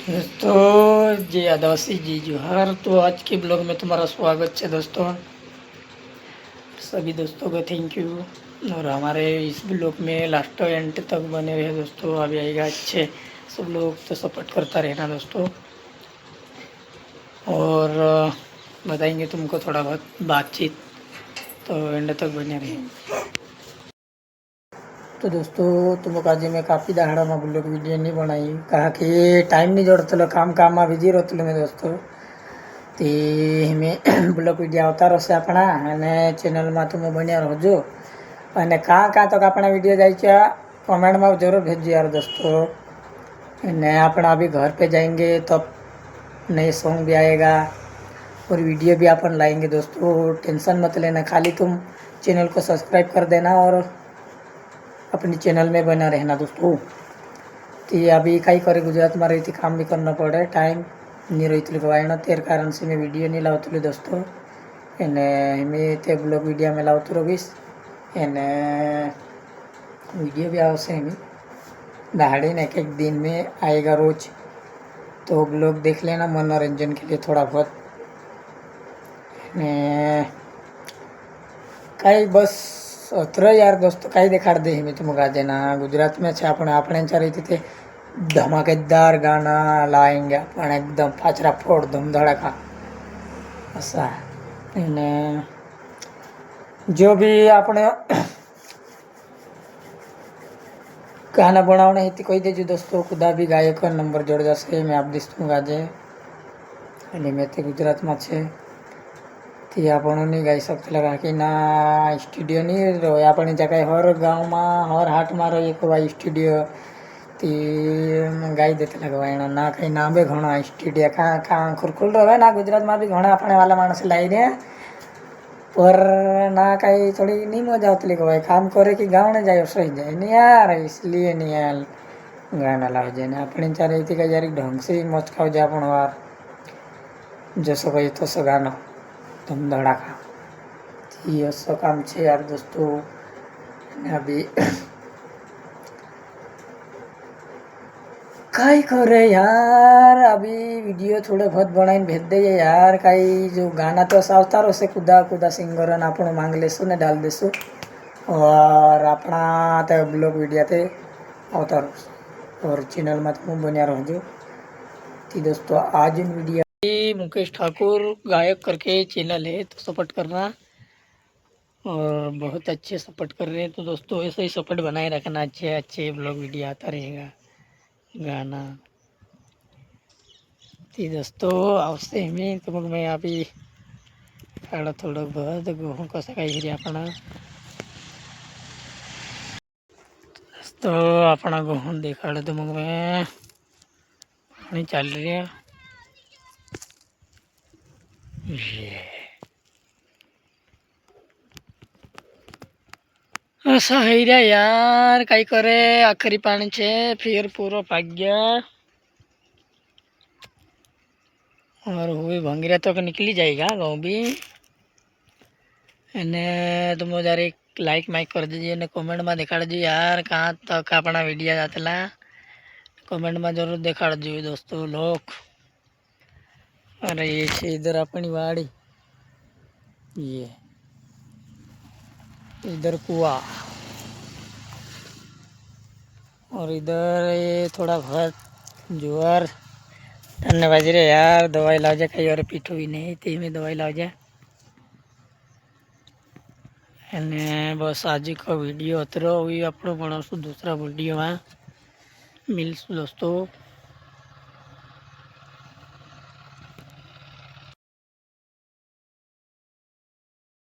दोस्तों जी आदिवासी जी जोहार। तो आज के ब्लॉग में तुम्हारा स्वागत है दोस्तों। सभी दोस्तों को थैंक यू और हमारे इस ब्लॉग में लास्ट एंड तक बने रहे दोस्तों। अभी आएगा अच्छे सब लोग तो सपोर्ट करता रहना दोस्तों। और बताएंगे तुमको थोड़ा बहुत बातचीत, तो एंड तक बने रहे। तो दोस्तों तुमको आज मैं काफ़ी दाड़ा में ब्लॉग वीडियो नहीं बनाई, कहा कि टाइम नहीं जोड़ते काम काम में बिजी रहते मैं दोस्तों। તે મેં બ્લોગ વિડીયો આવતા રહેશે આપણા અને ચેનલમાં તમે બન્યા રહેજો અને કાં તો આપણા वीडियो જાય છે कमेंट में जरूर भेजो यार दोस्तों। ने अपना अभी घर पे जाएंगे तो नए सॉन्ग भी आएगा और वीडियो भी अपन लाएंगे दोस्तों। टेंशन मत लेना, खाली तुम चैनल को सब्सक्राइब कर देना और अपनी चैनल में बना रहना दोस्तों। तो अभी कई करे गुजरात में रही थी, काम भी करना पड़े, टाइम नहीं रही थी गवायना, तेर कारण से मैं वीडियो नहीं लावती दोस्तों। एने मैं ते ब्लॉग वीडियो में लावती रहीश एने वीडियो भी आवश्य मैं दाड़ी ने एक दिन में आएगा रोज, तो ब्लॉग देख लेना मनोरंजन के लिए थोड़ा बहुत। ने कई बस अत्र यार दोस्तों कई दिखाड़ दे मैं तुम गा देना गुजरात में छे अपने अपने रही थी धमाकेदार गाना लाएंगे अपन एकदम फाचरा फोड़ धूम धड़ाका ऐसा। ने जो भी अपने गाना बनावने है कोई दीजिए दोस्तों, खुदा भी गायक नंबर जोड़ जैसे मैं आप दिस दूँगा जे અને મેં તે ગુજરાતમાં છે તે આપણને નહીં ગાઈ શકતા લગા कि ना स्टूडियो नहीं रहे अपनी जगह हर गाँव में हर हाट में रही कोई स्टूडियो ती गाई देते लगवाना ना कहीं ना भी घना स्टूडियो कहाँ कहाँ खुरखुल रहे ना गुजरात में भी घना अपने वाला मानस लाई रहे पर ना कहीं थोड़ी नहीं मजा आती लगवाए काम करे कि गाँव ने जाए सही जाए नहीं यार, इसलिए नहीं यार गाना लाव जाए अपने चारे थी कि यार ढंग से मौज खाओ जाए अपन वार जसो कही तसो गानो धूम धड़ाका थी असो काम छे यार दोस्तों। अभी कई करे यार अभी वीडियो थोड़े बहुत बनाई भेज दे यार, कई जो गाना तो सावता रहे खुदा खुदा सिंगर आप मांग लेसु ने डाल देसु और अपना तो ब्लॉग वीडियो थे आवता रहो और चैनल में तुम बनिया रहो। थी दोस्तों आज वीडियो मुकेश ठाकुर गायक करके चैनल है, तो सपोर्ट करना और बहुत अच्छे सपोर्ट कर रहे हैं। तो दोस्तों ऐसे ही सपोर्ट बनाए रखना, अच्छे अच्छे ब्लॉग वीडियो आता रहेगा गाना थी दोस्तों आवश्य में तो मैं अभी थोड़ा बहुत गहूँ कसं काही अपना तो अपना गहूँ दिखाड़े तो मग मैं पानी चल रही है ये ऐसा है रे यार कई करे आखिरी पानी छे फिर पूरा पाक गया और हुई भंगीरा तो निकली जाएगा गाँव भी। एने तुम जरा लाइक माइक कर दीजिए ने कमेंट में दिखा दीजिए यार कहाँ तक अपना वीडियो जाता कमेंट में जरूर दिखा दीजिए दोस्तों लोग। अरे ये इधर अपनी वाड़ी, ये इधर कुआ और इधर ये थोड़ा बहुत जुआर टन्ने बाजरे यार दवाई लाव जाए कई और पीठ भी नहीं थी में दवाई लाव जाए અને બસ આજે કો વિડીયો અતરો हुई આપણો બનાવશું दूसरा वीडियो में मिलશું दोस्तों।